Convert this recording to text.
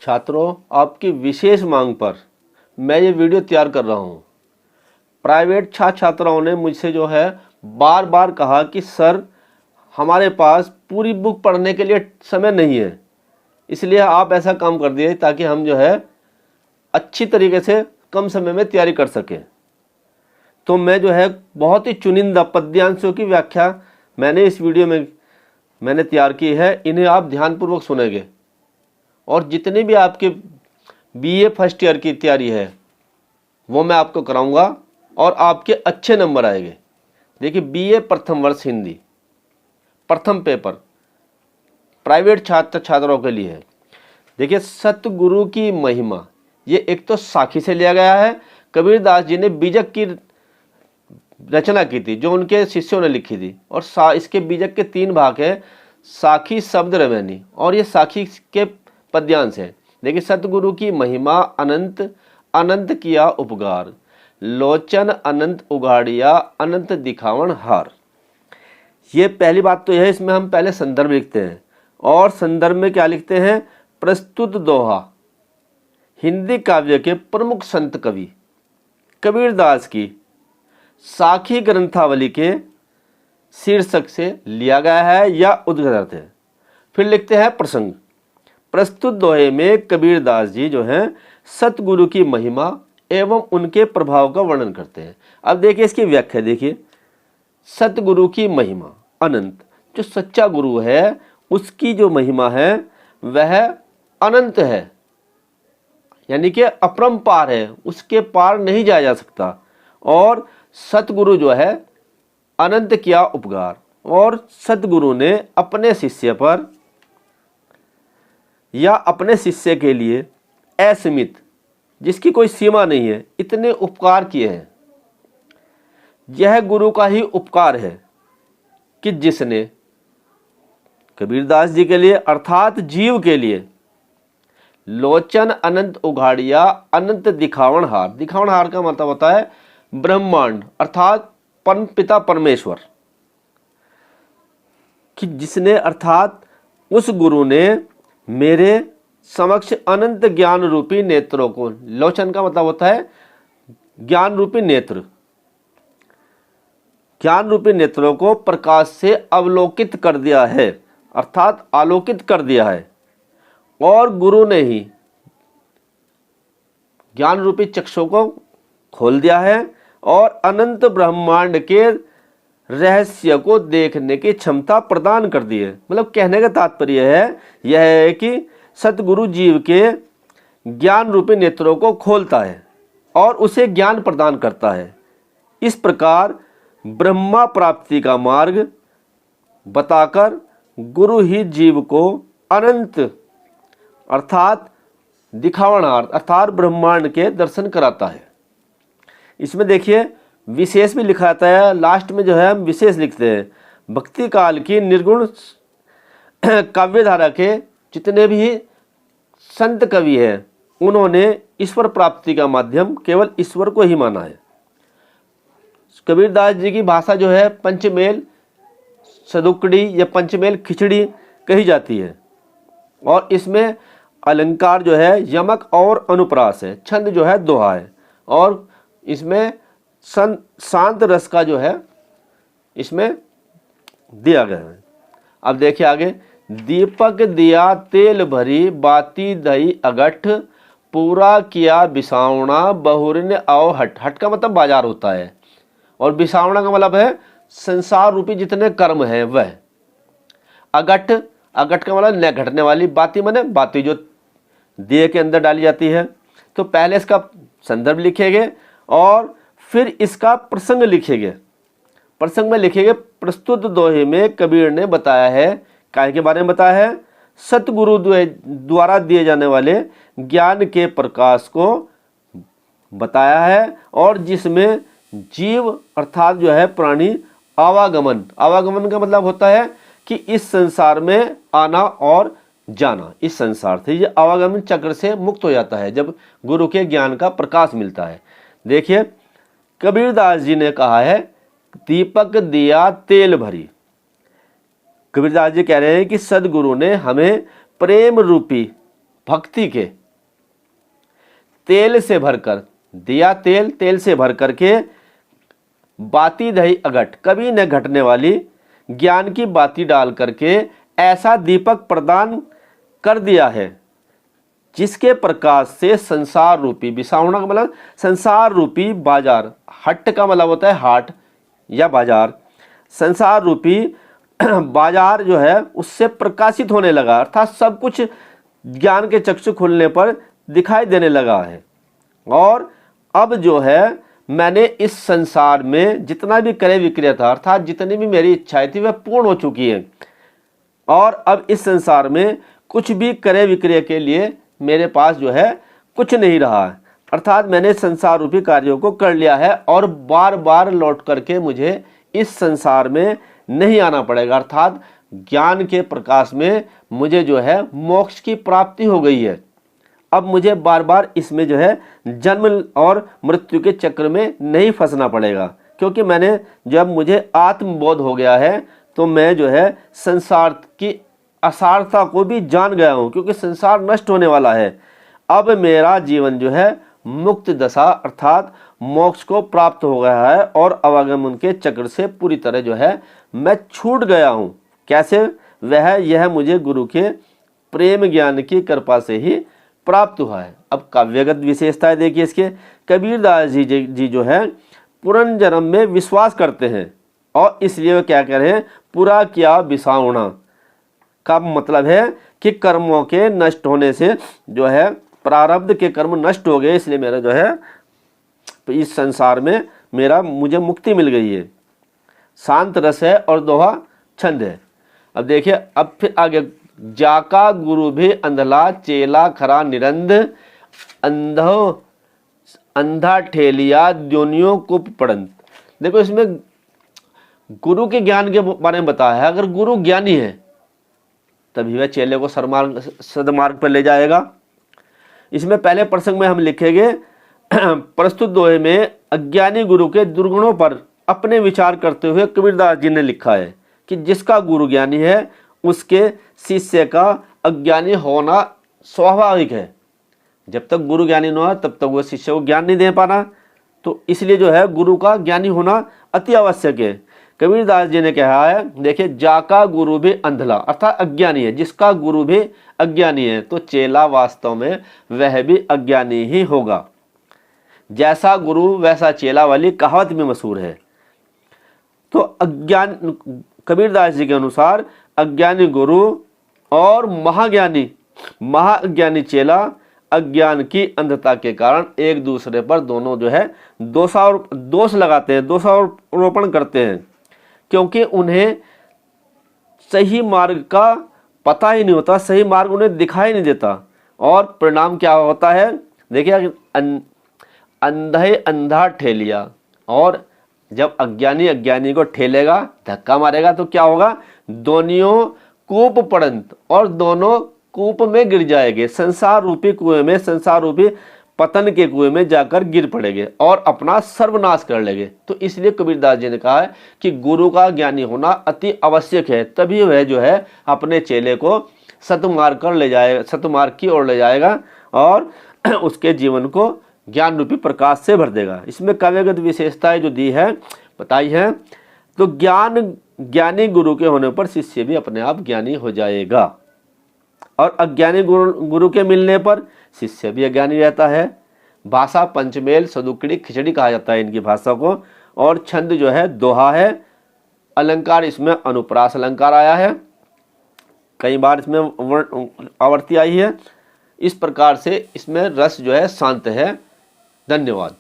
छात्रों, आपकी विशेष मांग पर मैं ये वीडियो तैयार कर रहा हूँ। प्राइवेट छात्राओं ने मुझसे जो है बार बार कहा कि सर हमारे पास पूरी बुक पढ़ने के लिए समय नहीं है, इसलिए आप ऐसा काम कर दिए ताकि हम जो है अच्छी तरीके से कम समय में तैयारी कर सकें। तो मैं जो है बहुत ही चुनिंदा पद्यांशों की व्याख्या मैंने इस वीडियो में तैयार की है। इन्हें आप ध्यानपूर्वक सुनेंगे और जितनी भी आपके बीए फर्स्ट ईयर की तैयारी है वो मैं आपको कराऊंगा और आपके अच्छे नंबर आएंगे। देखिए, बीए प्रथम वर्ष हिंदी प्रथम पेपर प्राइवेट छात्रों के लिए है। देखिए, सतगुरु की महिमा, ये एक तो साखी से लिया गया है। कबीरदास जी ने बीजक की रचना की थी जो उनके शिष्यों ने लिखी थी, और इसके बीजक के 3 भाग है, साखी, शब्द, रमैनी, और ये साखी के पद्यांश है। देखिए, सतगुरु की महिमा अनंत अनंत किया उपकार, लोचन अनंत उगाड़िया अनंत दिखावन हार। ये पहली बात तो यह है। इसमें हम पहले संदर्भ लिखते हैं और संदर्भ में क्या लिखते हैं? प्रस्तुत दोहा हिंदी काव्य के प्रमुख संत कवि कबीरदास की साखी ग्रंथावली के शीर्षक से लिया गया है या उद्धृत है। फिर लिखते हैं प्रसंग। प्रस्तुत दोहे में कबीरदास जी जो हैं सतगुरु की महिमा एवं उनके प्रभाव का वर्णन करते हैं। अब देखिए इसकी व्याख्या। देखिए, सतगुरु की महिमा अनंत, जो सच्चा गुरु है उसकी जो महिमा है वह अनंत है, यानी कि अपरंपार है, उसके पार नहीं जाया जा सकता। और सतगुरु जो है अनंत किया उपकार, और सतगुरु ने अपने शिष्य पर या अपने शिष्य के लिए असीमित, जिसकी कोई सीमा नहीं है, इतने उपकार किए हैं। यह गुरु का ही उपकार है कि जिसने कबीरदास जी के लिए अर्थात जीव के लिए लोचन अनंत उघाड़िया अनंत दिखावन हार। दिखावन हार का मतलब होता है ब्रह्मांड अर्थात परम पिता परमेश्वर, कि जिसने अर्थात उस गुरु ने मेरे समक्ष अनंत ज्ञान रूपी नेत्रों को, लोचन का मतलब होता है ज्ञान रूपी नेत्र, ज्ञान रूपी नेत्रों को प्रकाश से अवलोकित कर दिया है, अर्थात आलोकित कर दिया है। और गुरु ने ही ज्ञान रूपी चक्षुओं को खोल दिया है और अनंत ब्रह्मांड के रहस्य को देखने की क्षमता प्रदान कर दी है। मतलब कहने का तात्पर्य है यह है कि सतगुरु जीव के ज्ञान रूपी नेत्रों को खोलता है और उसे ज्ञान प्रदान करता है। इस प्रकार ब्रह्मा प्राप्ति का मार्ग बताकर गुरु ही जीव को अनंत अर्थात दिखावनार्थ अर्थात ब्रह्मांड के दर्शन कराता है। इसमें देखिए विशेष भी लिखा जाता है। लास्ट में जो है हम विशेष लिखते हैं। भक्ति काल की निर्गुण काव्य धारा के जितने भी संत कवि हैं उन्होंने ईश्वर प्राप्ति का माध्यम केवल ईश्वर को ही माना है। कबीरदास जी की भाषा जो है पंचमेल सदुकड़ी या पंचमेल खिचड़ी कही जाती है, और इसमें अलंकार जो है यमक और अनुप्रास है, छंद जो है दोहा है, और इसमें शांत रस का जो है इसमें दिया गया है। अब देखिए आगे। दीपक दिया तेल भरी बाती दही अगठ, पूरा किया बिसावना बहुरिन आओ हट। हट का मतलब बाजार होता है, और बिसावना का मतलब है संसार रूपी जितने कर्म हैं वह। अगठ, अगठ का मतलब न घटने वाली। बाती माने बाती जो दिए के अंदर डाली जाती है। तो पहले इसका संदर्भ लिखेंगे और फिर इसका प्रसंग लिखेंगे। प्रसंग में लिखेंगे प्रस्तुत दोहे में कबीर ने बताया है, काय के बारे में बताया है? सतगुरु द्वारा दिए जाने वाले ज्ञान के प्रकाश को बताया है, और जिसमें जीव अर्थात जो है प्राणी आवागमन, आवागमन का मतलब होता है कि इस संसार में आना और जाना। इस संसार से ये आवागमन चक्र से मुक्त हो जाता है जब गुरु के ज्ञान का प्रकाश मिलता है। देखिए कबीरदास जी ने कहा है दीपक दिया तेल भरी। कबीरदास जी कह रहे हैं कि सदगुरु ने हमें प्रेम रूपी भक्ति के तेल से भरकर, दिया तेल, तेल से भर करके बाती दही अघट, कभी न घटने वाली ज्ञान की बाती डाल करके ऐसा दीपक प्रदान कर दिया है जिसके प्रकाश से संसार रूपी, विसावना का मतलब संसार रूपी बाजार, हट का मतलब होता है हाट या बाजार, संसार रूपी बाजार जो है उससे प्रकाशित होने लगा, अर्थात सब कुछ ज्ञान के चक्षु खुलने पर दिखाई देने लगा है। और अब जो है मैंने इस संसार में जितना भी क्रय विक्रय था, अर्थात जितनी भी मेरी इच्छाएं थी वह पूर्ण हो चुकी है, और अब इस संसार में कुछ भी क्रय विक्रय के लिए मेरे पास जो है कुछ नहीं रहा है, अर्थात मैंने संसार रूपी कार्यों को कर लिया है और बार बार लौट करके मुझे इस संसार में नहीं आना पड़ेगा, अर्थात ज्ञान के प्रकाश में मुझे जो है मोक्ष की प्राप्ति हो गई है। अब मुझे बार बार इसमें जो है जन्म और मृत्यु के चक्र में नहीं फंसना पड़ेगा, क्योंकि मैंने जब मुझे आत्मबोध हो गया है तो मैं जो है संसार की असारता को भी जान गया हूँ, क्योंकि संसार नष्ट होने वाला है। अब मेरा जीवन जो है मुक्त दशा अर्थात मोक्ष को प्राप्त हो गया है और अवगमन के चक्र से पूरी तरह जो है मैं छूट गया हूँ। कैसे? वह यह मुझे गुरु के प्रेम ज्ञान की कृपा से ही प्राप्त हुआ है। अब काव्यगत विशेषताएं देखिए इसके। कबीरदास जी जो है पुनर्जन्म में विश्वास करते हैं और इसलिए वो क्या कह रहे हैं, पूरा किया बिसावना का मतलब है कि कर्मों के नष्ट होने से जो है प्रारब्ध के कर्म नष्ट हो गए, इसलिए मेरा जो है इस संसार में मुझे मुक्ति मिल गई है। शांत रस है और दोहा छंद है। अब देखिए अब फिर आगे, जाका गुरु भी अंधला चेला खरा निरंध अंधा ठेलिया द्योनियों कुप पड़ंत। देखो इसमें गुरु के ज्ञान के बारे में बताया है। अगर गुरु ज्ञानी है तभी वह चेले को सदमार्ग पर ले जाएगा। इसमें पहले प्रसंग में हम लिखेंगे प्रस्तुत दोहे में अज्ञानी गुरु के दुर्गुणों पर अपने विचार करते हुए कबीरदास जी ने लिखा है कि जिसका गुरु ज्ञानी है उसके शिष्य का अज्ञानी होना स्वाभाविक है। जब तक गुरु ज्ञानी न हो तब तक वह शिष्य को ज्ञान नहीं दे पाना, तो इसलिए जो है गुरु का ज्ञानी होना अति आवश्यक है। कबीरदास जी ने कहा है, देखिए जाका गुरु भी अंधला अर्थात अज्ञानी है, जिसका गुरु भी अज्ञानी है तो चेला वास्तव में वह भी अज्ञानी ही होगा। जैसा गुरु वैसा चेला वाली कहावत भी मशहूर है। तो अज्ञान कबीरदास जी के अनुसार अज्ञानी गुरु और महाज्ञानी चेला अज्ञान की अंधता के कारण एक दूसरे पर दोनों जो है दोष लगाते हैं, दोषारोपण करते हैं, क्योंकि उन्हें सही मार्ग का पता ही नहीं होता, सही मार्ग उन्हें दिखाई नहीं देता। और परिणाम क्या होता है, देखिए अंधा ठेलिया, और जब अज्ञानी को ठेलेगा, धक्का मारेगा तो क्या होगा, दोनों कूप पड़ंत और दोनों कूप में गिर जाएंगे, संसार रूपी कुएं में, संसार रूपी पतन के कुएं में जाकर गिर पड़ेंगे और अपना सर्वनाश कर लेंगे। तो इसलिए कबीरदास जी ने कहा है कि गुरु का ज्ञानी होना अति आवश्यक है, तभी वह जो है अपने चेले को सतमार्ग की ओर ले जाएगा और उसके जीवन को ज्ञान रूपी प्रकाश से भर देगा। इसमें काव्यगत विशेषताएं जो दी है बताई है, तो ज्ञानी गुरु के होने पर शिष्य भी अपने आप ज्ञानी हो जाएगा और अज्ञानी गुरु के मिलने पर शिष्य भी अज्ञानी रहता है। भाषा पंचमेल सदुकड़ी खिचड़ी कहा जाता है इनकी भाषा को। और छंद जो है दोहा है। अलंकार इसमें अनुप्रास अलंकार आया है, कई बार इसमें आवर्ती आई है। इस प्रकार से इसमें रस जो है शांत है। धन्यवाद।